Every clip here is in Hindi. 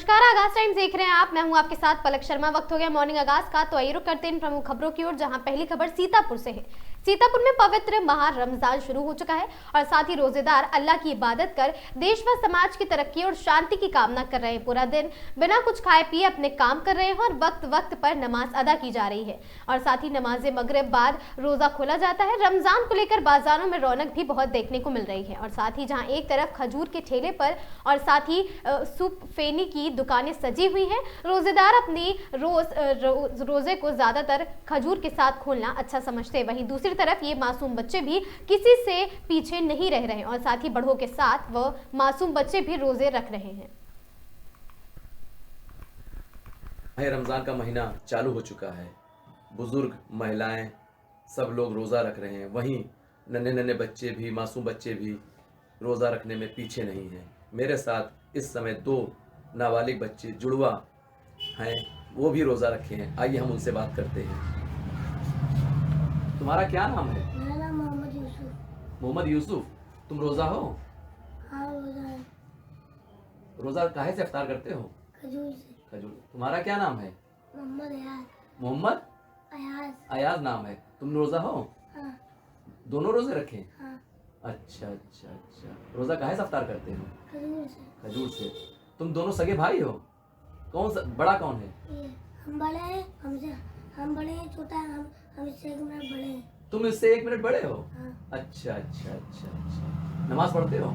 नमस्कार, आगाज टाइम्स देख रहे हैं आप। मैं हूं आपके साथ पलक शर्मा। वक्त हो गया मॉर्निंग आगाज का, तो आइए रुक करते हैं इन प्रमुख खबरों की ओर, जहां पहली खबर सीतापुर से है। सीतापुर में पवित्र माह रमजान शुरू हो चुका है और साथ ही रोजेदार अल्लाह की इबादत कर देश व समाज की तरक्की और शांति की कामना कर रहे हैं। पूरा दिन बिना कुछ खाए पिए अपने काम कर रहे हैं और वक्त वक्त पर नमाज अदा की जा रही है और साथ ही नमाज मगरिब बाद रोजा खोला जाता है। रमजान को लेकर बाजारों में रौनक भी बहुत देखने को मिल रही है और साथ ही जहां एक तरफ खजूर के ठेले पर और साथ ही सूप फेनी की दुकानें सजी हुई हैं। रोजेदार अपनी रोजे को ज्यादातर खजूर के साथ खोलना अच्छा समझते हैं। वहीं दूसरी तरफ ये मासूम बच्चे भी किसी से पीछे नहीं रह रहे हैं और साथ ही बड़ों के साथ वो मासूम बच्चे भी रोजे रख रहे हैं। रमजान का महीना चालू हो चुका है। बुजुर्ग, महिलाएं सब लोग रोज़ा रख रहे हैं। वहीं नन्हे नन्हे बच्चे भी, मासूम बच्चे भी रोज़ा रखने में पीछे नहीं हैं। मेरे साथ इस समय दो नाबालिग बच्चे जुड़वा हैं, वो भी रोज़ा रखे हैं। आइए हम उनसे बात करते हैं। तुम्हारा क्या नाम है? मेरा नाम मोहम्मद यूसुफ। मोहम्मद यूसुफ, तुम रोज़ा हो? हाँ, रोजा है। रोज़ा काहे से इफ्तार करते हो? खजूर से। खजूर। तुम्हारा क्या नाम है? मोहम्मद अयाज। मोहम्मद अयाज। अयाज नाम है। तुम रोज़ा हो? हाँ। दोनों रोजे रखे? हाँ। अच्छा अच्छा अच्छा। रोज़ा काहे से इफ्तार करते हो? खजूर से। खजूर से। तुम दोनों सगे भाई हो? कौन सा बड़ा कौन है? ये हम बड़े हैं, हम बड़े हैं, छोटा है, हम इससे 1 मिनट बड़े हैं। तुम इससे 1 मिनट बड़े हो? हाँ। अच्छा अच्छा अच्छा अच्छा। नमाज पढ़ते हो?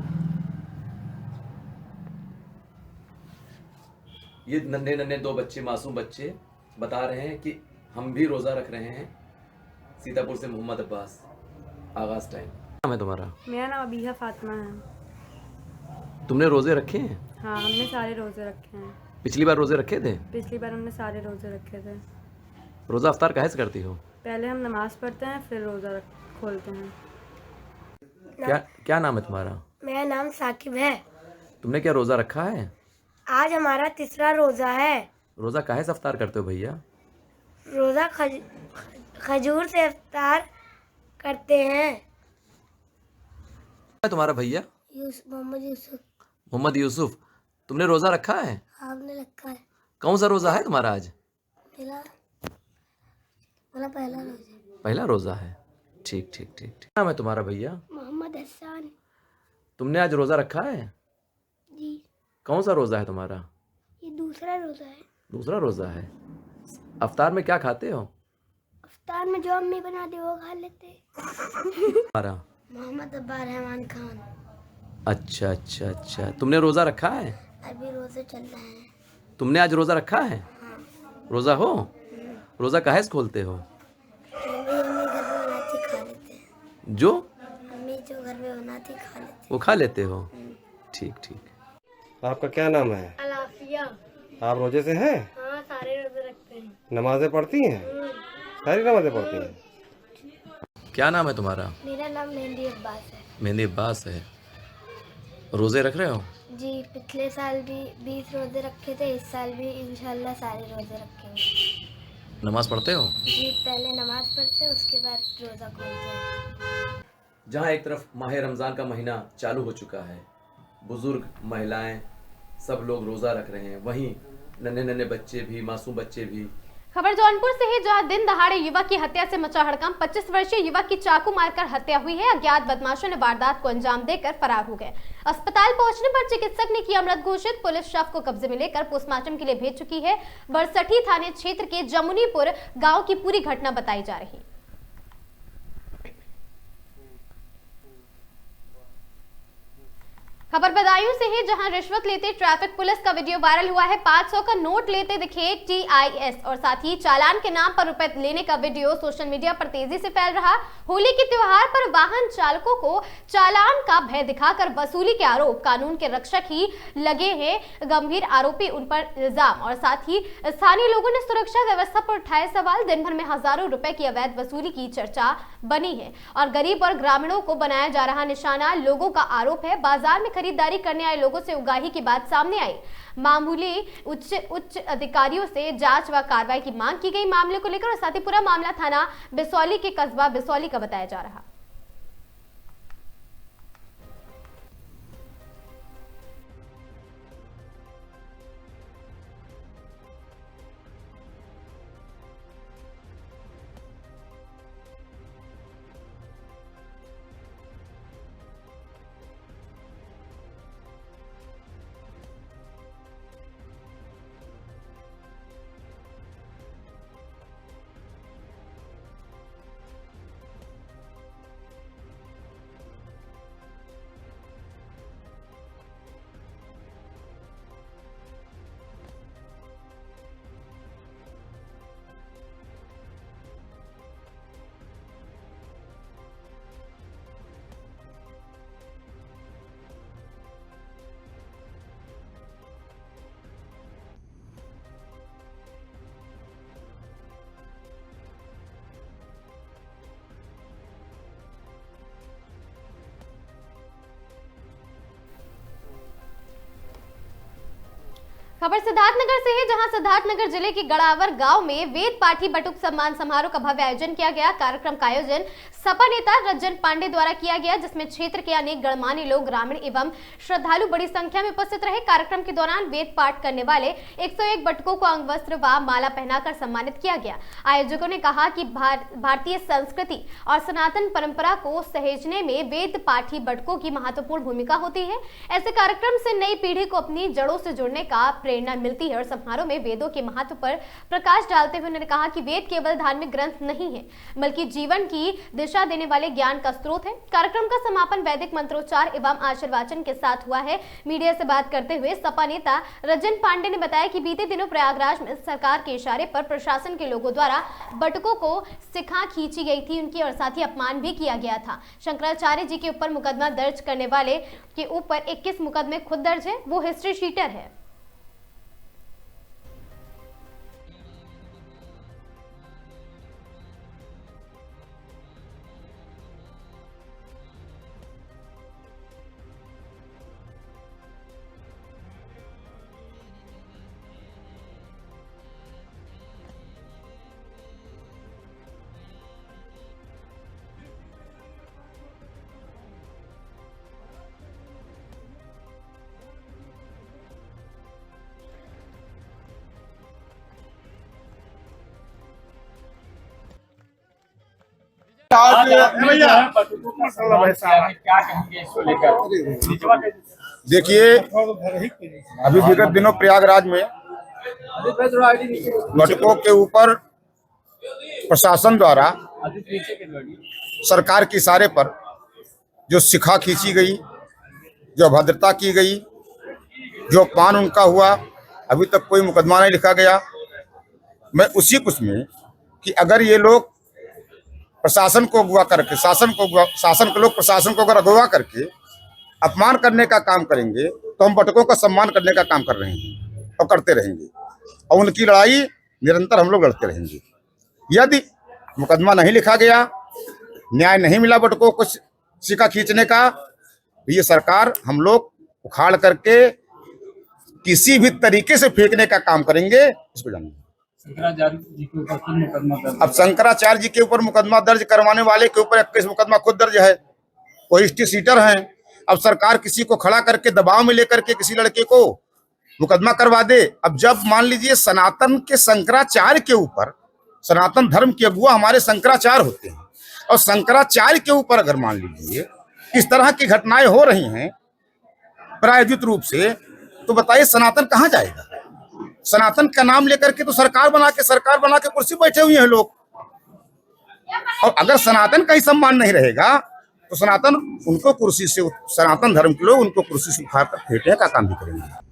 ये नन्हे नन्हे दो बच्चे, मासूम बच्चे बता रहे हैं कि हम भी रोजा रख रहे हैं। सीतापुर से मोहम्मद अब्बास, आगाज टाइम। नाम है तुम्हारा? मेरा नाम अबीहा फातिमा है। तुमने रोजे रखे हैं? हाँ, हमने सारे रोजे रखे हैं। पिछली बार रोजे रखे थे? पिछली बार हमने सारे रोजे रखे थे। रोजा इफ्तार काहे से करती हो? पहले हम नमाज पढ़ते हैं, फिर रोजा खोलते हैं। क्या क्या नाम है तुम्हारा? मेरा नाम साकिब है। तुमने क्या रोजा रखा है? आज हमारा तीसरा रोजा है। रोजा काहे से इफ्तार करते हो भैया? रोजा खजूर से इफ्तार करते हैं। तुम्हारा भैया? मोहम्मद यूसुफ। मोहम्मद यूसुफ, तुमने रोजा रखा है? आपने रखा है। कौन सा रोजा है तुम्हारा आज? मेरा पहला रोजा। पहला रोजा है। ठीक ठीक ठीक ठीक। नाम है तुम्हारा भैया? मोहम्मद हसन। तुमने आज रोजा रखा है? जी। कौन सा रोजा है तुम्हारा? ये दूसरा रोजा है। दूसरा रोजा है। अफ्तार में क्या खाते हो? अफ्तार में जो अम्मी बनाती वो खा लेते। तुम्हारा? मोहम्मद अब्बार रहमान खान। अच्छा अच्छा अच्छा। तुमने रोजा रखा है? अभी रोजे चल रहे हैं। तुमने आज रोजा रखा है? हाँ। रोजा हो? रोजा काहे से खोलते हो? अम्मी घर में बनाती खा लेते हैं। जो अम्मी जो घर में बनाती खा लेते वो खा लेते हो? ठीक ठीक। आपका क्या नाम है? अलाफिया। आप रोजे से हैं? हाँ, सारे रोजे रखते हैं। नमाजें पढ़ती हैं? सारी नमाजें पढ़ती हैं। क्या नाम है तुम्हारा? मेरा नाम मेहंदी अब्बास है। मेहंदी अब्बास है। रोजे रख रहे हो? जी, पिछले साल भी 20 रोजे रखे थे, इस साल भी इंशाल्लाह सारे रोजे रखेंगे। नमाज पढ़ते हो? जी, पहले नमाज पढ़ते हैं, उसके बाद रोजा खोलते हैं। जहाँ एक तरफ माह रमज़ान का महीना चालू हो चुका है, बुजुर्ग, महिलाएं सब लोग रोज़ा रख रहे हैं। वहीं नन्हे नन्हे बच्चे भी, मासूम बच्चे भी। खबर जौनपुर से है, जहां दिन दहाड़े युवक की हत्या से मचा हड़कंप। 25 वर्षीय युवक की चाकू मारकर हत्या हुई है। अज्ञात बदमाशों ने वारदात को अंजाम देकर फरार हो गए। अस्पताल पहुंचने पर चिकित्सक ने किया मृत घोषित। पुलिस शव को कब्जे में लेकर पोस्टमार्टम के लिए भेज चुकी है। बरसठी थाने क्षेत्र के जमुनीपुर गांव की पूरी घटना बताई जा रही है। खबर बदायूं से है, जहां रिश्वत लेते ट्रैफिक पुलिस का वीडियो वायरल हुआ है। 500 का नोट लेते दिखे TIS और साथ ही चालान के नाम पर रुपए लेने का वीडियो सोशल मीडिया पर तेजी से फैल रहा। होली के त्योहार पर वाहन चालकों को चालान का भय दिखाकर वसूली के आरोप। कानून के रक्षक ही लगे हैं गंभीर आरोपी, उन पर इल्जाम। और साथ ही स्थानीय लोगों ने सुरक्षा व्यवस्था पर उठाए सवाल। दिन भर में हजारों रुपए की अवैध वसूली की चर्चा बनी है और गरीब और ग्रामीणों को बनाया जा रहा निशाना। लोगों का आरोप है बाजार में खरीदारी करने आए लोगों से उगाही की बात सामने आई। मामूली उच्च अधिकारियों से जांच व कार्रवाई की मांग की गई मामले को लेकर। और साथ ही पूरा मामला थाना बिसौली के कस्बा बिसौली का बताया जा रहा। खबर सिद्धार्थनगर से है, जहां सिद्धार्थनगर जिले के गड़ावर गांव में वेद पाठी बटुक सम्मान समारोह का भव्य आयोजन किया गया। कार्यक्रम का आयोजन सपा नेता रज्जन पांडे द्वारा किया गया, जिसमें क्षेत्र के अनेक गणमान्य लोग, ग्रामीण एवं श्रद्धालु बड़ी संख्या में उपस्थित रहे। कार्यक्रम के दौरान वेद पाठ करने वाले 101 बटुकों को अंग वस्त्र व माला पहनाकर सम्मानित किया गया। आयोजकों ने कहा कि भारतीय संस्कृति और सनातन परंपरा को सहेजने में वेद पाठी बटुकों की महत्वपूर्ण भूमिका होती है। ऐसे कार्यक्रम से नई पीढ़ी को अपनी जड़ों से जुड़ने का प्रेरणा मिलती है और समारोह में वेदों के महत्व पर प्रकाश डालते हुए उन्होंने कहा कि वेद केवल धार्मिक ग्रंथ नहीं है, बल्कि जीवन की दिशा देने वाले ज्ञान का स्रोत है। कार्यक्रम का समापन वैदिक मंत्रोच्चार एवं आशीर्वाचन के साथ हुआ है। मीडिया से बात करते हुए सपा नेता रज्जन पांडे ने बताया कि बीते दिनों प्रयागराज में सरकार के इशारे पर प्रशासन के लोगों द्वारा बटुकों को सिखा खींची गई थी उनकी, और साथ ही अपमान भी किया गया था। शंकराचार्य जी के ऊपर मुकदमा दर्ज करने वाले के ऊपर 21 मुकदमे खुद दर्ज है, वो हिस्ट्री शीटर है। आज क्या कहेंगे इसको लेकर? देखिए, अभी विगत दिनों प्रयागराज में बटुकों के ऊपर प्रशासन द्वारा सरकार के इशारे पर जो सिखा खींची गई, जो अभद्रता की गई, जो अपमान उनका हुआ, अभी तक कोई मुकदमा नहीं लिखा गया। मैं उसी कुछ में कि अगर ये लोग प्रशासन को अगवा करके शासन के लोग प्रशासन को अगर अगवा करके अपमान करने का काम करेंगे तो हम बटुकों का सम्मान करने का काम कर रहे हैं और करते रहेंगे, और उनकी लड़ाई निरंतर हम लोग लड़ते रहेंगे। यदि मुकदमा नहीं लिखा गया, न्याय नहीं मिला बटुकों को सिक्का खींचने का, तो ये सरकार हम लोग उखाड़ करके किसी भी तरीके से फेंकने का काम करेंगे। इसको जानिए। शंकराचार्य जी के ऊपर खुद मुकदमा दर्ज। अब शंकराचार्य जी के ऊपर मुकदमा दर्ज करवाने वाले के ऊपर 21 मुकदमा खुद दर्ज है, वो हिस्ट्री शीटर हैं। अब सरकार किसी को खड़ा करके दबाव में लेकर के किसी लड़के को मुकदमा करवा दे। अब जब मान लीजिए सनातन के शंकराचार्य के ऊपर, सनातन धर्म के अगुआ हमारे शंकराचार्य होते हैं, और शंकराचार्य के ऊपर अगर मान लीजिए इस तरह की घटनाएं हो रही हैं प्रायोजित रूप से, तो बताइए सनातन कहाँ जाएगा? सनातन का नाम लेकर के तो सरकार बना के कुर्सी बैठे हुए हैं लोग, और अगर सनातन का ही सम्मान नहीं रहेगा तो सनातन उनको कुर्सी से, सनातन धर्म के लोग उनको कुर्सी से उठाकर फेंकने का काम भी करेंगे।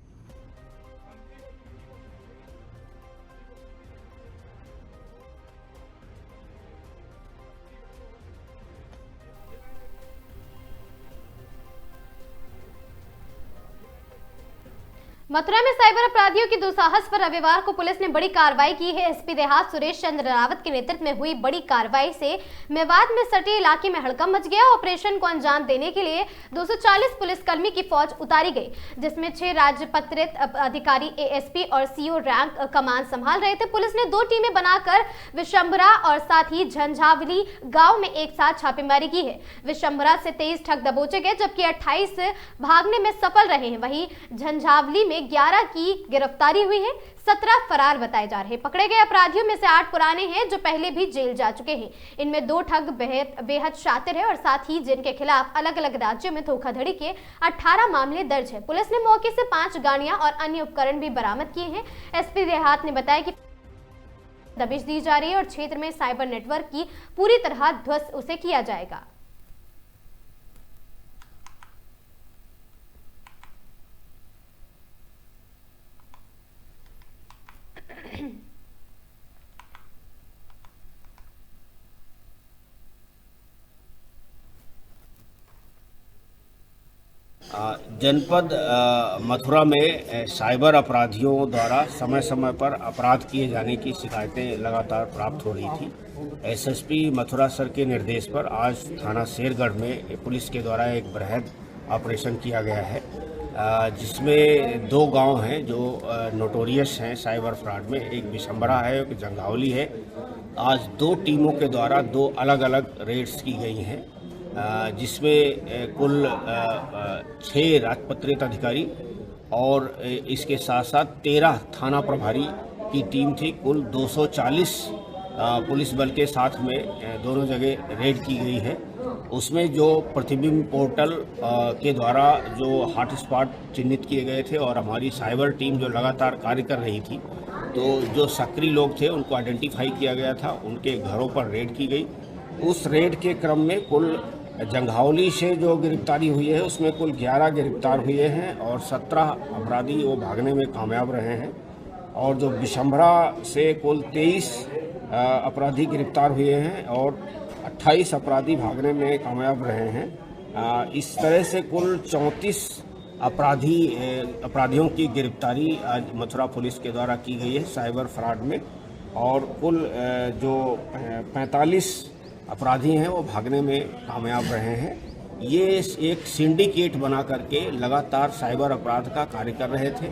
मथुरा में साइबर अपराधियों की दुस्साहस पर रविवार को पुलिस ने बड़ी कार्रवाई की है। एसपी देहात सुरेश चंद्र रावत के नेतृत्व में हुई बड़ी कार्रवाई से मेवात में सटे इलाके में हड़कंप मच गया। ऑपरेशन को अंजाम देने के लिए 240 पुलिसकर्मी की फौज उतारी गई, जिसमें 6 राजपत्रित अधिकारी एएसपी और सीओ रैंक कमान संभाल रहे थे। पुलिस ने 2 टीमें बनाकर विशंभरा और साथ ही झंझावली गाँव में एक साथ छापेमारी की है। विशंभरा से 23 ठग दबोचे गए, जबकि 28 भागने में सफल रहे हैं। वहीं झंझावली में 11 की गिरफ्तारी हुई है, 17 फरार बताए जा रहे हैं। पकड़े गए अपराधियों में से 8 पुराने हैं जो पहले भी जेल जा चुके हैं। इनमें 2 ठग बेहद शातिर है और साथ ही जिनके खिलाफ अलग अलग राज्यों में धोखाधड़ी के 18 मामले दर्ज है। पुलिस ने मौके से 5 गाड़ियां और अन्य उपकरण भी बरामद किए हैं। एसपी देहात ने बताया कि दबिश दी जा रही है और क्षेत्र में साइबर नेटवर्क की पूरी तरह ध्वस्त उसे किया जाएगा। जनपद मथुरा में साइबर अपराधियों द्वारा समय समय पर अपराध किए जाने की शिकायतें लगातार प्राप्त हो रही थी। एसएसपी मथुरा सर के निर्देश पर आज थाना शेरगढ़ में पुलिस के द्वारा एक बृहद ऑपरेशन किया गया है। जिसमें 2 गांव हैं जो नोटोरियस हैं साइबर फ्रॉड में, एक बिशंबरा है, एक जंघावली है। आज 2 टीमों के द्वारा 2 अलग अलग रेड्स की गई हैं, जिसमें कुल 6 राजपत्रित अधिकारी और इसके साथ साथ 13 थाना प्रभारी की टीम थी। कुल 240 पुलिस बल के साथ में दोनों जगह रेड की गई है। उसमें जो प्रतिबिंब पोर्टल के द्वारा जो हॉटस्पॉट चिन्हित किए गए थे और हमारी साइबर टीम जो लगातार कार्य कर रही थी, तो जो सक्रिय लोग थे उनको आइडेंटिफाई किया गया था, उनके घरों पर रेड की गई। उस रेड के क्रम में कुल जंघावली से जो गिरफ्तारी हुई है उसमें कुल 11 गिरफ्तार हुए हैं और 17 अपराधी वो भागने में कामयाब रहे हैं। और जो बिशंबरा से कुल 23 अपराधी गिरफ्तार हुए हैं और 28 अपराधी भागने में कामयाब रहे हैं। इस तरह से कुल 34 अपराधियों की गिरफ्तारी आज मथुरा पुलिस के द्वारा की गई है साइबर फ्रॉड में, और कुल जो 45 अपराधी हैं वो भागने में कामयाब रहे हैं। ये एक सिंडिकेट बना करके लगातार साइबर अपराध का कार्य कर रहे थे।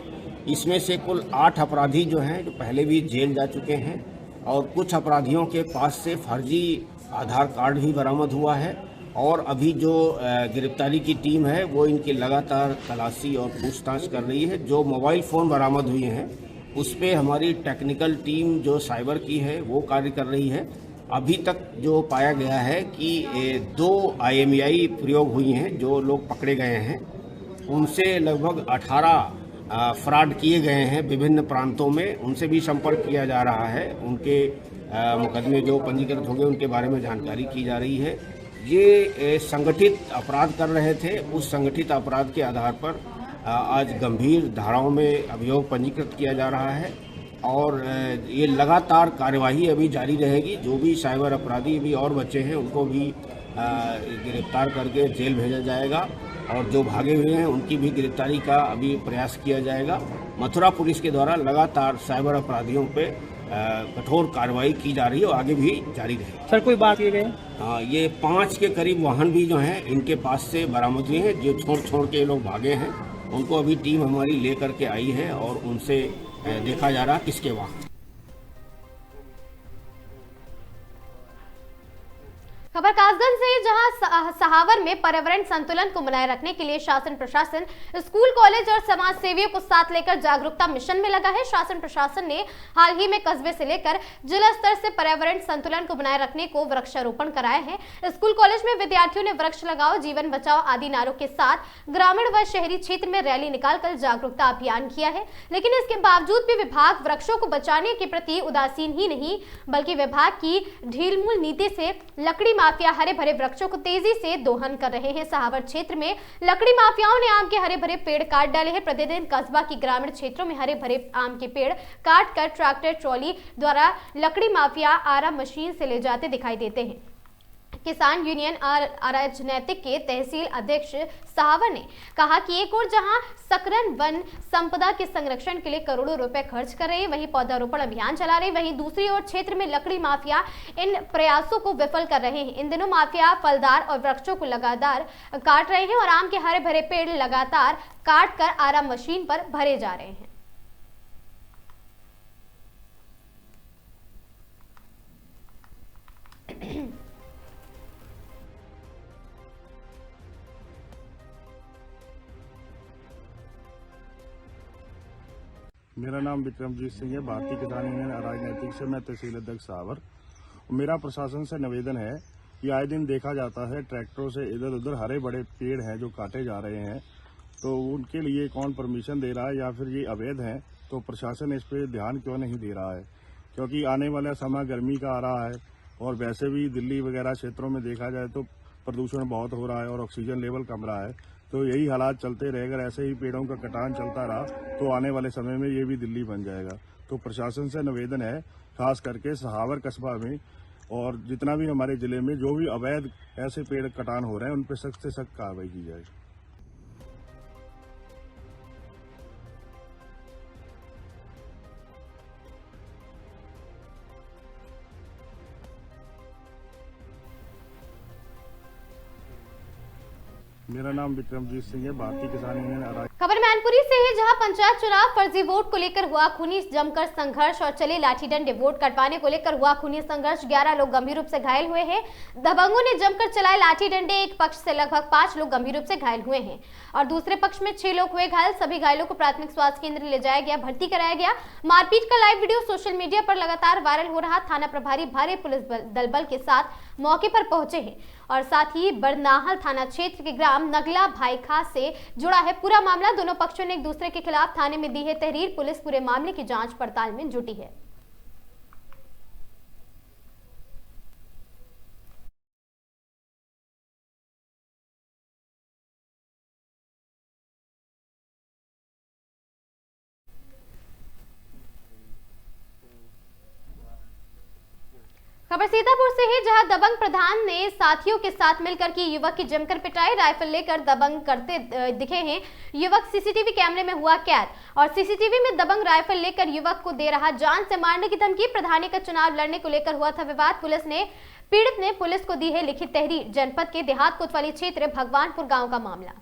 इसमें से कुल 8 अपराधी जो हैं जो पहले भी जेल जा चुके हैं और कुछ अपराधियों के पास से फर्जी आधार कार्ड भी बरामद हुआ है। और अभी जो गिरफ्तारी की टीम है वो इनकी लगातार तलाशी और पूछताछ कर रही है। जो मोबाइल फ़ोन बरामद हुए हैं उस पर हमारी टेक्निकल टीम जो साइबर की है वो कार्य कर रही है। अभी तक जो पाया गया है कि 2 IMEI प्रयोग हुई हैं, जो लोग पकड़े गए हैं उनसे लगभग 18 फ्रॉड किए गए हैं विभिन्न प्रांतों में, उनसे भी संपर्क किया जा रहा है। उनके मुकदमे जो पंजीकृत हो गए उनके बारे में जानकारी की जा रही है। ये संगठित अपराध कर रहे थे, उस संगठित अपराध के आधार पर आज गंभीर धाराओं में अभियोग पंजीकृत किया जा रहा है और ये लगातार कार्यवाही अभी जारी रहेगी। जो भी साइबर अपराधी भी और बचे हैं उनको भी गिरफ्तार करके जेल भेजा जाएगा और जो भागे हुए हैं उनकी भी गिरफ्तारी का अभी प्रयास किया जाएगा। मथुरा पुलिस के द्वारा लगातार साइबर अपराधियों पे कठोर कार्रवाई की जा रही है और आगे भी जारी रहेगी। सर कोई बात किए गए? ये 5 के करीब वाहन भी जो हैं इनके पास से बरामद हुए हैं। जो छोड़ के लोग भागे हैं उनको अभी टीम हमारी लेकर के आई है और उनसे देखा जा रहा किसके वाहन। खबर कासगंज से, जहां सहावर में पर्यावरण संतुलन को बनाए रखने के लिए शासन प्रशासन स्कूल, कॉलेज और समाज सेवियों को साथ लेकर जागरूकता मिशन में लगा है। शासन प्रशासन ने हाल ही में कस्बे से लेकर जिला स्तर से पर्यावरण संतुलन को बनाए रखने को वृक्षारोपण कराया है। स्कूल कॉलेज में विद्यार्थियों ने वृक्ष लगाओ जीवन बचाओ आदि नारों के साथ ग्रामीण व शहरी क्षेत्र में रैली निकालकर जागरूकता अभियान किया है। लेकिन इसके बावजूद भी विभाग वृक्षों को बचाने के प्रति उदासीन ही नहीं बल्कि विभाग की ढीलमुल नीति से लकड़ी माफिया हरे भरे वृक्षों को तेजी से दोहन कर रहे हैं। सहावर क्षेत्र में लकड़ी माफियाओं ने आम के हरे भरे पेड़ काट डाले हैं। प्रतिदिन कस्बा की ग्रामीण क्षेत्रों में हरे भरे आम के पेड़ काट कर ट्रैक्टर ट्रॉली द्वारा लकड़ी माफिया आरा मशीन से ले जाते दिखाई देते हैं। किसान यूनियन राजनैतिक के तहसील अध्यक्ष सहावर ने कहा कि एक और जहां सकरन वन संपदा के संरक्षण के लिए करोड़ों रुपए खर्च कर रहे हैं, वहीं पौधारोपण अभियान चला रहे हैं, वहीं दूसरी ओर क्षेत्र में लकड़ी माफिया इन प्रयासों को विफल कर रहे हैं। इन दिनों माफिया फलदार और वृक्षों को लगातार काट रहे हैं और आम के हरे भरे पेड़ लगातार काट कर आरा मशीन पर भरे जा रहे हैं। मेरा नाम विक्रमजीत सिंह है। भारतीय किसान यूनियन राजनीतिक से मैं तहसील अध्यक्ष सहावर। मेरा प्रशासन से निवेदन है कि आए दिन देखा जाता है ट्रैक्टरों से इधर उधर हरे बड़े पेड़ हैं जो काटे जा रहे हैं, तो उनके लिए कौन परमिशन दे रहा है या फिर ये अवैध हैं, तो प्रशासन इस पर ध्यान क्यों नहीं दे रहा है? क्योंकि आने वाला समय गर्मी का आ रहा है और वैसे भी दिल्ली वगैरह क्षेत्रों में देखा जाए तो प्रदूषण बहुत हो रहा है और ऑक्सीजन लेवल कम रहा है। तो यही हालात चलते रहे, अगर ऐसे ही पेड़ों का कटान चलता रहा तो आने वाले समय में ये भी दिल्ली बन जाएगा। तो प्रशासन से निवेदन है, खास करके सहावर कस्बा में और जितना भी हमारे जिले में जो भी अवैध ऐसे पेड़ कटान हो रहे हैं उन पर सख्त से सख्त कार्रवाई की जाए। मेरा नाम विक्रमजीत सिंह है। भारतीय किसान यूनियन खबर मैनपुरी से है, जहां पंचायत चुनाव फर्जी वोट को लेकर हुआ खूनी जमकर संघर्ष और चले लाठी डंडे। वोट कटवाने को लेकर हुआ खूनी संघर्ष, 11 लोग गंभीर रूप से घायल हुए हैं। दबंगों ने जमकर चलाए लाठी डंडे। एक पक्ष से लगभग 5 लोग गंभीर रूप से घायल हुए हैं और दूसरे पक्ष में 6 लोग हुए घायल। सभी घायलों को प्राथमिक स्वास्थ्य केंद्र ले जाया गया, भर्ती कराया गया। मारपीट का लाइव वीडियो सोशल मीडिया पर लगातार वायरल हो रहा। थाना प्रभारी भारी पुलिस दल बल के साथ मौके पर पहुंचे हैं और साथ ही बरनाहल थाना क्षेत्र के ग्राम नगला भाईखा से जुड़ा है पूरा मामला। दोनों पक्षों ने एक दूसरे के खिलाफ थाने में दी है तहरीर। पुलिस पूरे मामले की जांच पड़ताल में जुटी है। खबर सीतापुर से है, जहां दबंग प्रधान ने साथियों के साथ मिलकर की युवक की जमकर पिटाई। राइफल लेकर दबंग करते दिखे हैं। युवक सीसीटीवी कैमरे में हुआ कैद और सीसीटीवी में दबंग राइफल लेकर युवक को दे रहा जान से मारने की धमकी। प्रधानी का चुनाव लड़ने को लेकर हुआ था विवाद। पीड़ित ने पुलिस को दी है लिखित तहरीर। जनपद के देहात कोतवाली क्षेत्र भगवानपुर गाँव का मामला।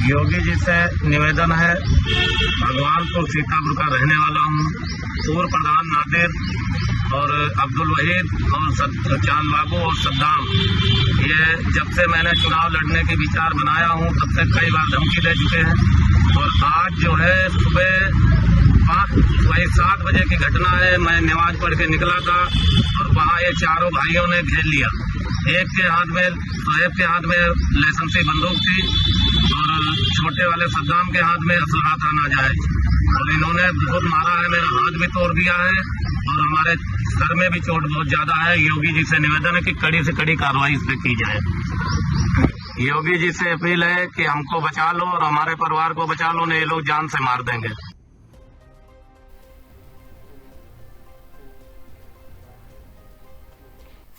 योगी जी से निवेदन है, भगवानपुर सीतापुर का रहने वाला हूँ। पूर्व प्रधान नादिर और अब्दुल वहीद और चांद बाबू और सद्दाम, ये जब से मैंने चुनाव लड़ने के विचार बनाया हूँ तब से कई बार धमकी दे चुके हैं। और आज जो है सुबह 7 बजे की घटना है। मैं नमाज पढ़ के निकला था और वहाँ ये चारों भाइयों ने घेर लिया। एक के हाथ में सोहेब के हाथ में लाइसेंसी बंदूक थी और छोटे वाले सद्दाम के हाथ में असलहा था नाजायज। और इन्होंने बहुत मारा है, मेरा हाथ भी तोड़ दिया है और हमारे सर में भी चोट बहुत ज्यादा है। योगी जी से निवेदन है कि कड़ी से कड़ी कार्रवाई इस पर की जाए। योगी जी से अपील है कि हमको बचा लो और हमारे परिवार को बचा लो, नहीं ये लोग जान से मार देंगे।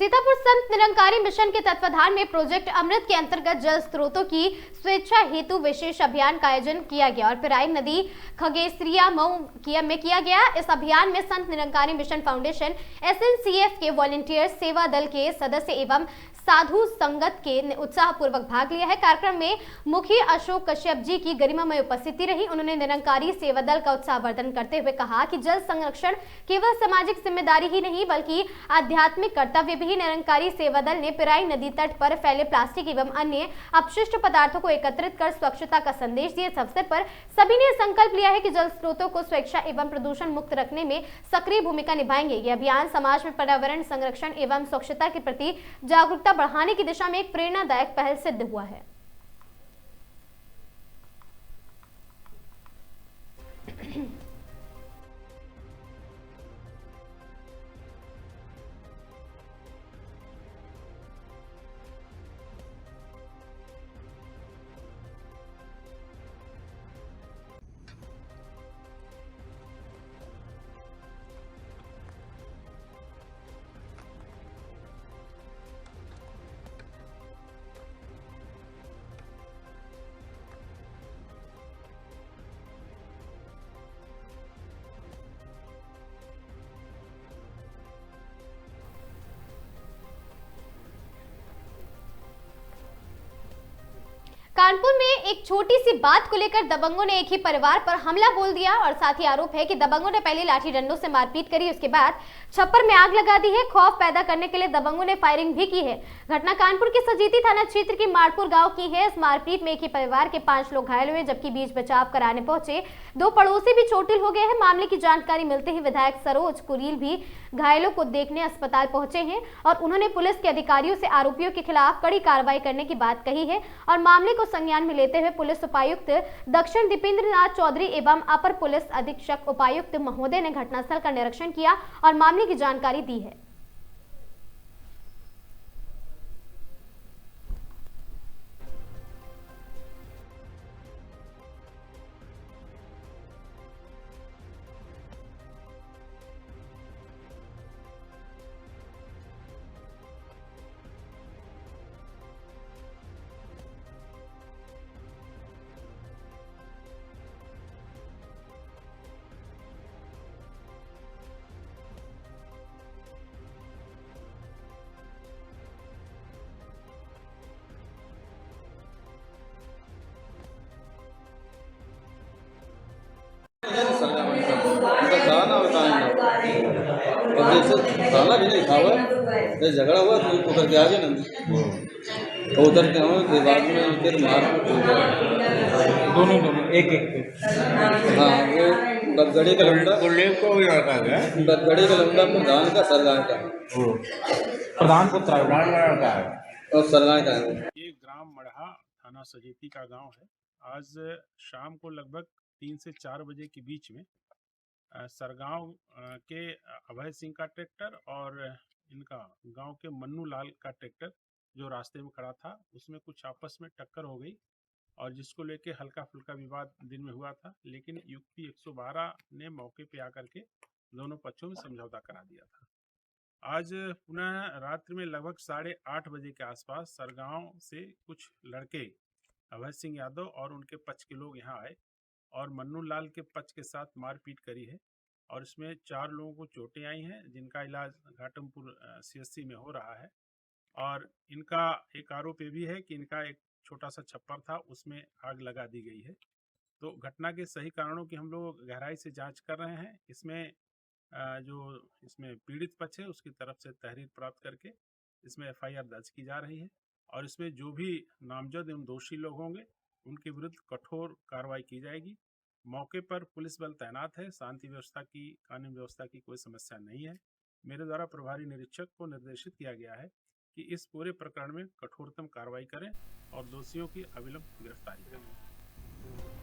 सीतापुर संत निरंकारी मिशन के तत्वाधान में प्रोजेक्ट अमृत के अंतर्गत जल स्रोतों की स्वेच्छा हेतु विशेष अभियान का आयोजन किया गया और पिराई नदी खगेसरिया मऊ में किया गया। इस अभियान में Sant Nirankari mission foundation, SNCF के वॉलंटियर, सेवा दल के सदस्य एवं साधु संगत के उत्साहपूर्वक भाग लिया है। कार्यक्रम में मुखी अशोक कश्यप जी की गरिमामय उपस्थिति रही। उन्होंने निरंकारी सेवा दल का उत्साहवर्धन करते हुए कहा कि जल संरक्षण केवल सामाजिक जिम्मेदारी ही नहीं बल्कि आध्यात्मिक कर्तव्य भी। निरंकारी सेवा दल ने पिराई नदी तट पर फैले प्लास्टिक एवं अन्य अपशिष्ट पदार्थों को एकत्रित कर स्वच्छता का संदेश दिया। इस अवसर पर सभी ने संकल्प लिया है कि जल स्रोतों को स्वच्छ एवं प्रदूषण मुक्त रखने में सक्रिय भूमिका निभाएंगे। यह अभियान समाज में पर्यावरण संरक्षण एवं स्वच्छता के प्रति जागरूकता बढ़ाने की दिशा में एक प्रेरणादायक पहल सिद्ध हुआ है। कानपुर में एक छोटी सी बात को लेकर दबंगों ने एक ही परिवार पर हमला बोल दिया और साथ ही आरोप है कि दबंगों ने पहले लाठी डंडों से मारपीट करी, उसके बाद छप्पर में आग लगा दी है। खौफ पैदा करने के लिए दबंगों ने फायरिंग भी की है। घटना कानपुर के सजीती थाना क्षेत्र के मारपुर गांव की है। इस मारपीट में एक ही परिवार के 5 लोग घायल हुए, जबकि बीच बचाव कराने पहुंचे 2 पड़ोसी भी चोटिल हो गए हैं। मामले की जानकारी मिलते ही विधायक सरोज कुरील भी घायलों को देखने अस्पताल पहुंचे हैं और उन्होंने पुलिस के अधिकारियों से आरोपियों के खिलाफ कड़ी कार्रवाई करने की बात कही है और मामले को संज्ञान में लेते हुए पुलिस उपायुक्त दक्षिण दीपेंद्र नाथ चौधरी एवं अपर पुलिस अधीक्षक उपायुक्त महोदय ने घटनास्थल का निरीक्षण किया और मामले की जानकारी दी है। खाना भी नहीं खावा, जब झगड़ा हुआ तो उनको करके आ गए ना, तो उधर के हम के बाद में फिर मार दोनों एक हाँ वो गड़गड़ी का लौंडा गड़गड़ी का लौंडा प्रधान का सरगाह का प्रधान पुत्र और सरगाह का है। ये ग्राम मढ़ा थाना सजेती का गांव है। आज शाम को लगभग 3 से 4 बजे के बीच में सरगांव के अभय सिंह का ट्रैक्टर और इनका गांव के मन्नू लाल का ट्रैक्टर जो रास्ते में खड़ा था, उसमें कुछ आपस में टक्कर हो गई और जिसको लेके हल्का फुल्का विवाद दिन में हुआ था, लेकिन युक्ति 112 ने मौके पे आकर के दोनों पक्षों में समझौता करा दिया था। आज पुनः रात्रि में लगभग 8:30 बजे के आसपास सरगांव से कुछ लड़के अभय सिंह यादव और उनके पक्ष के लोग यहाँ आए और मन्नू लाल के पक्ष के साथ मारपीट करी है और इसमें 4 लोगों को चोटें आई हैं, जिनका इलाज घाटमपुर CSC में हो रहा है। और इनका एक आरोप ये भी है कि इनका एक छोटा सा छप्पर था, उसमें आग लगा दी गई है। तो घटना के सही कारणों की हम लोग गहराई से जांच कर रहे हैं। इसमें जो इसमें पीड़ित पक्ष है उसकी तरफ से तहरीर प्राप्त करके इसमें FIR दर्ज की जा रही है और इसमें जो भी नामजद एवं दोषी लोग होंगे उनके विरुद्ध कठोर कार्रवाई की जाएगी। मौके पर पुलिस बल तैनात है, शांति व्यवस्था की, कानून व्यवस्था की कोई समस्या नहीं है। मेरे द्वारा प्रभारी निरीक्षक को निर्देशित किया गया है कि इस पूरे प्रकरण में कठोरतम कार्रवाई करें और दोषियों की अविलंब गिरफ्तारी करें।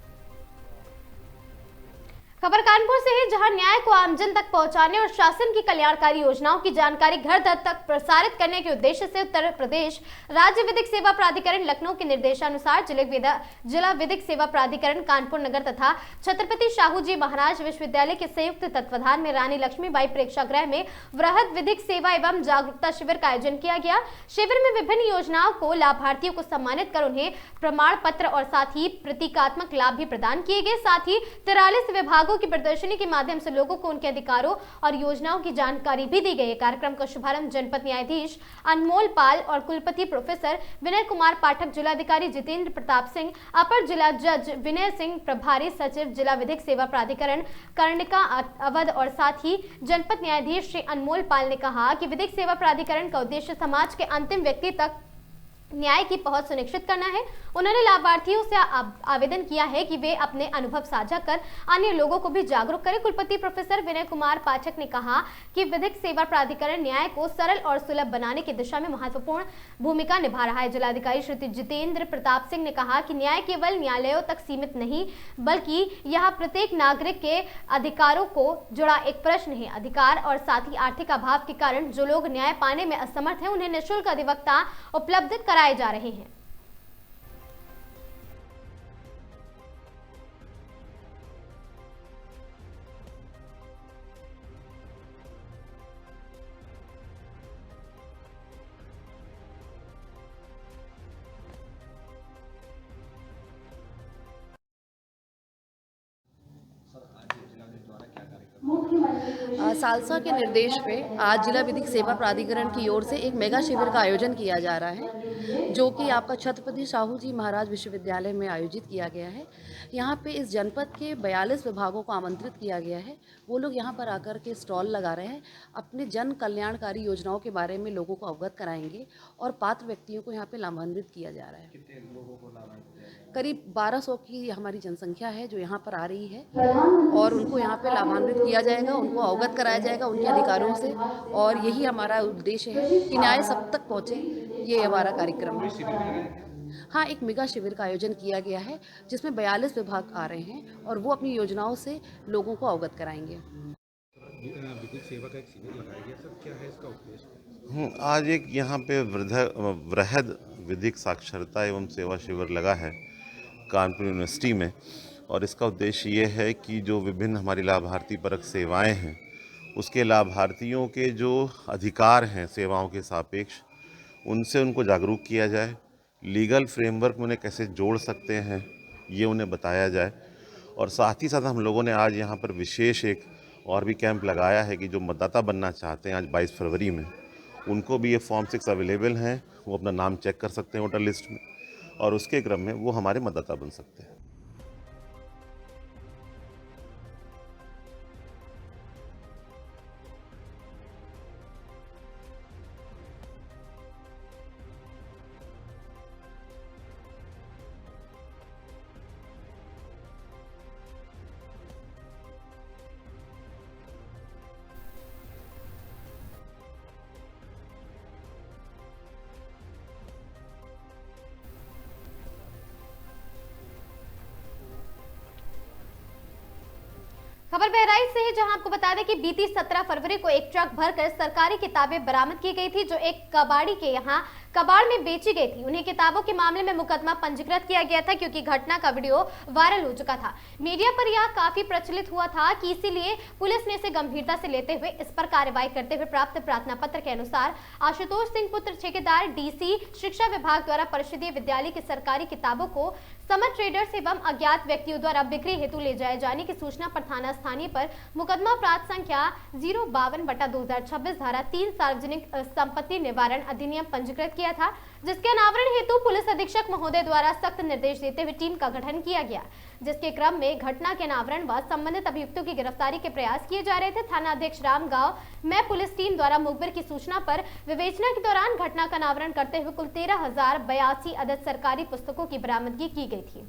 खबर कानपुर से है, जहां न्याय को आमजन तक पहुंचाने और शासन की कल्याणकारी योजनाओं की जानकारी घर घर तक प्रसारित करने के उद्देश्य से उत्तर प्रदेश राज्य विधिक सेवा प्राधिकरण लखनऊ के निर्देशानुसार जिला विधिक सेवा प्राधिकरण कानपुर नगर तथा छत्रपति शाहू जी महाराज विश्वविद्यालय के संयुक्त तत्वाधान में रानी लक्ष्मीबाई प्रेक्षागृह में वृहद विधिक सेवा एवं जागरूकता शिविर का आयोजन किया गया। शिविर में विभिन्न योजनाओं को लाभार्थियों को सम्मानित कर उन्हें प्रमाण पत्र और साथ ही प्रतीकात्मक लाभ भी प्रदान किए गए। साथ ही 43 विभागों की प्रदर्शनी के माध्यम से लोगों को उनके अधिकारों और योजनाओं की जानकारी भी दी गई। कार्यक्रम का शुभारंभ जनपद न्यायाधीश अनमोल पाल और कुलपति प्रोफेसर विनय कुमार पाठक, जिलाधिकारी जितेंद्र प्रताप सिंह, अपर जिला जज विनय सिंह, प्रभारी सचिव जिला विधिक सेवा प्राधिकरण कर्णिका अवध और साथ ही जनपद न्यायाधीश श्री अनमोल पाल ने कहा कि विधिक सेवा प्राधिकरण का उद्देश्य समाज के अंतिम व्यक्ति तक न्याय की पहुंच सुनिश्चित करना है। उन्होंने लाभार्थियों से आवेदन किया है कि वे अपने अनुभव साझा कर अन्य लोगों को भी जागरूक करें। कुलपति प्रोफेसर विनय कुमार पाठक ने कहा कि विधिक सेवा प्राधिकरण न्याय को सरल और सुलभ बनाने की दिशा में महत्वपूर्ण भूमिका निभा रहा है। जिलाधिकारी श्री जितेंद्र प्रताप सिंह ने कहा कि न्याय केवल न्यायालयों तक सीमित नहीं, बल्कि यह प्रत्येक नागरिक के अधिकारों को जुड़ा एक प्रश्न है। अधिकार और साथ ही आर्थिक अभाव के कारण जो लोग न्याय पाने में असमर्थ हैं, उन्हें निःशुल्क अधिवक्ता उपलब्ध कराए जा रहे हैं। सालसा के निर्देश पे आज जिला विधिक सेवा प्राधिकरण की ओर से एक मेगा शिविर का आयोजन किया जा रहा है, जो कि आपका छत्रपति शाहू जी महाराज विश्वविद्यालय में आयोजित किया गया है। यहाँ पे इस जनपद के 42 विभागों को आमंत्रित किया गया है। वो लोग यहाँ पर आकर के स्टॉल लगा रहे हैं, अपने जन कल्याणकारी योजनाओं के बारे में लोगों को अवगत कराएंगे और पात्र व्यक्तियों को यहाँ पे लाभान्वित किया जा रहा है। कितने लोगों को लाभान्वित? करीब 1200 की हमारी जनसंख्या है जो यहाँ पर आ रही है और उनको यहाँ पे लाभान्वित किया जाएगा, उनको अवगत कराया जाएगा उनके अधिकारों से, और यही हमारा उद्देश्य है कि न्याय सब तक पहुँचे। ये हमारा कार्यक्रम है। हाँ, एक मेगा शिविर का आयोजन किया गया है जिसमें 42 विभाग आ रहे हैं और वो अपनी योजनाओं से लोगों को अवगत कराएंगे। विधिक सेवा का एक शिविर लगाया गया सर, क्या है इसका उद्देश्य? आज एक यहाँ पे वृहद विधिक साक्षरता एवं सेवा शिविर लगा है कानपुर यूनिवर्सिटी में, और इसका उद्देश्य ये है कि जो विभिन्न हमारी लाभार्थी परक सेवाएं हैं उसके लाभार्थियों के जो अधिकार हैं सेवाओं के सापेक्ष, उनसे उनको जागरूक किया जाए, लीगल फ्रेमवर्क में उन्हें कैसे जोड़ सकते हैं ये उन्हें बताया जाए। और साथ ही साथ हम लोगों ने आज यहाँ पर विशेष एक और भी कैंप लगाया है कि जो मतदाता बनना चाहते हैं आज 22 फरवरी में, उनको भी ये फॉर्म 6 अवेलेबल हैं, वो अपना नाम चेक कर सकते हैं वोटर लिस्ट में और उसके क्रम में वो हमारे मतदाता बन सकते हैं। खबर बहराइच से है, जहां आपको बता दें कि बीती 17 फरवरी को एक ट्रक भरकर सरकारी किताबें बरामद की गई थी, जो एक कबाड़ी के यहां कबाड़ में बेची गई थी। उन्हीं किताबों के मामले में मुकदमा पंजीकृत किया गया था, क्योंकि घटना का वीडियो वायरल हो चुका था। मीडिया पर यह काफी प्रचलित हुआ था कि इसीलिए पुलिस ने इसे गंभीरता से लेते हुए इस पर कार्रवाई करते हुए प्राप्त प्रार्थना पत्र के अनुसार आशुतोष सिंह पुत्र ठेकेदार डीसी शिक्षा विभाग द्वारा परिषदीय विद्यालय की सरकारी किताबों को समर ट्रेडर्स एवं अज्ञात व्यक्तियों द्वारा बिक्री हेतु ले जाए जाने की सूचना पर थाना स्थानीय पर मुकदमा अपराध संख्या 052/2026 धारा 3 सार्वजनिक संपत्ति निवारण अधिनियम पंजीकृत किया था, जिसके अनावरण हेतु पुलिस अधीक्षक महोदय द्वारा सख्त निर्देश देते हुए टीम का गठन किया गया, जिसके क्रम में घटना के अनावरण व संबंधित अभियुक्तों की गिरफ्तारी के प्रयास किए जा रहे थे। थाना अध्यक्ष रामगांव में पुलिस टीम द्वारा मुखबिर की सूचना पर विवेचना के दौरान घटना का अनावरण करते हुए कुल 13,082 अदद सरकारी पुस्तकों की बरामदगी की गई थी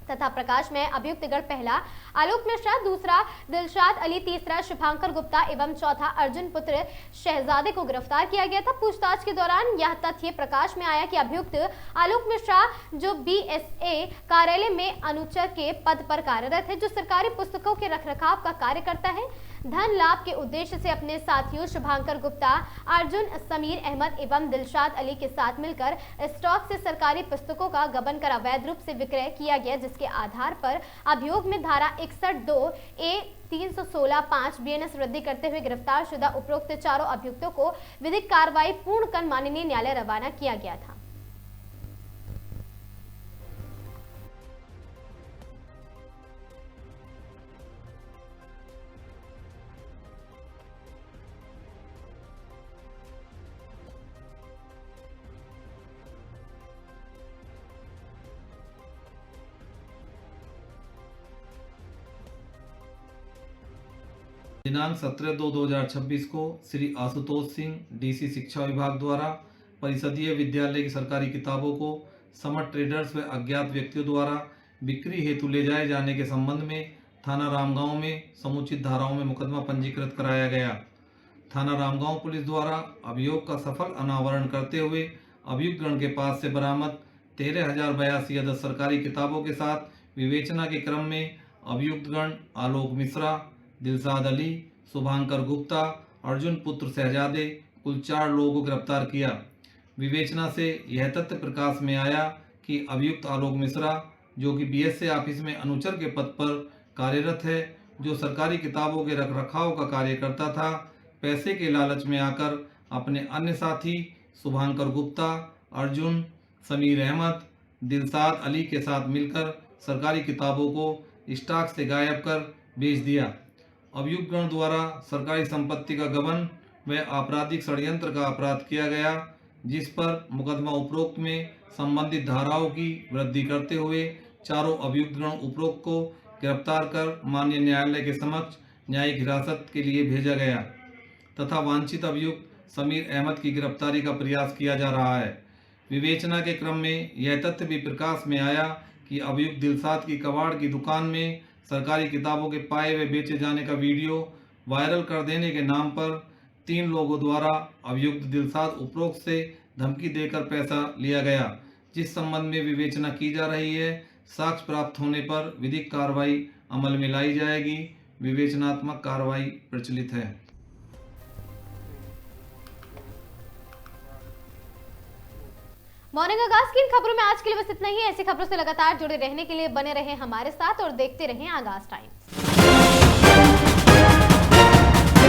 तथा प्रकाश में अभियुक्तगण पहला आलोक मिश्रा, दूसरा दिलशाद अली, तीसरा शुभांकर गुप्ता एवं चौथा अर्जुन पुत्र शहजादे को गिरफ्तार किया गया था। पूछताछ के दौरान यह तथ्य प्रकाश में आया कि अभियुक्त आलोक मिश्रा, जो BSA कार्यालय में अनुचर के पद पर कार्यरत है, जो सरकारी पुस्तकों के रखरखाव का कार्य करता है, धन लाभ के उद्देश्य से अपने साथियों शुभांकर गुप्ता, अर्जुन, समीर अहमद एवं दिलशाद अली के साथ मिलकर स्टॉक से सरकारी पुस्तकों का गबन कर अवैध रूप से विक्रय किया गया, जिसके आधार पर अभियोग में धारा 61(2)A 316(5) BNS वृद्धि करते हुए गिरफ्तार शुदा उपरोक्त चारों अभियुक्तों को विधिक कार्रवाई पूर्ण कर माननीय न्यायालय रवाना किया गया था। दिनांक 17/2/2026 को श्री आशुतोष सिंह डीसी शिक्षा विभाग द्वारा परिषदीय विद्यालय की सरकारी किताबों को समर ट्रेडर्स व अज्ञात व्यक्तियों द्वारा बिक्री हेतु ले जाए जाने के संबंध में थाना रामगांव में समुचित धाराओं में मुकदमा पंजीकृत कराया गया। थाना रामगांव पुलिस द्वारा अभियोग का सफल अनावरण करते हुए अभियुक्तगण के पास से बरामद 13,082 अदद सरकारी किताबों के साथ विवेचना के क्रम में अभियुक्तगण आलोक मिश्रा, दिलशाद अली, शुभांकर गुप्ता, अर्जुन पुत्र शहजादे कुल 4 लोगों को गिरफ्तार किया। विवेचना से यह तथ्य प्रकाश में आया कि अभियुक्त आलोक मिश्रा, जो कि BSA ऑफिस में अनुचर के पद पर कार्यरत है, जो सरकारी किताबों के रखरखाव का कार्य करता था, पैसे के लालच में आकर अपने अन्य साथी शुभांकर गुप्ता, अर्जुन, समीर अहमद, दिलशाद अली के साथ मिलकर सरकारी किताबों को स्टॉक से गायब कर बेच दिया। अभियुक्तगण द्वारा सरकारी संपत्ति का गबन व आपराधिक षड्यंत्र का अपराध किया गया, जिस पर मुकदमा उपरोक्त में संबंधित धाराओं की वृद्धि करते हुए चारों अभियुक्तगण उपरोक्त को गिरफ्तार कर माननीय न्यायालय के समक्ष न्यायिक हिरासत के लिए भेजा गया तथा वांछित अभियुक्त समीर अहमद की गिरफ्तारी का प्रयास किया जा रहा है। विवेचना के क्रम में यह तथ्य भी प्रकाश में आया कि अभियुक्त दिलशाद की कबाड़ की दुकान में सरकारी किताबों के पाए व बेचे जाने का वीडियो वायरल कर देने के नाम पर 3 लोगों द्वारा अभियुक्त दिलशाद उपरोक्त से धमकी देकर पैसा लिया गया, जिस संबंध में विवेचना की जा रही है। साक्ष्य प्राप्त होने पर विधिक कार्रवाई अमल में लाई जाएगी। विवेचनात्मक कार्रवाई प्रचलित है। मॉर्निंग आगाज की इन खबरों में आज के लिए बस इतना ही। ऐसी खबरों से लगातार जुड़े रहने के लिए बने रहें हमारे साथ और देखते रहें आगाज टाइम्स।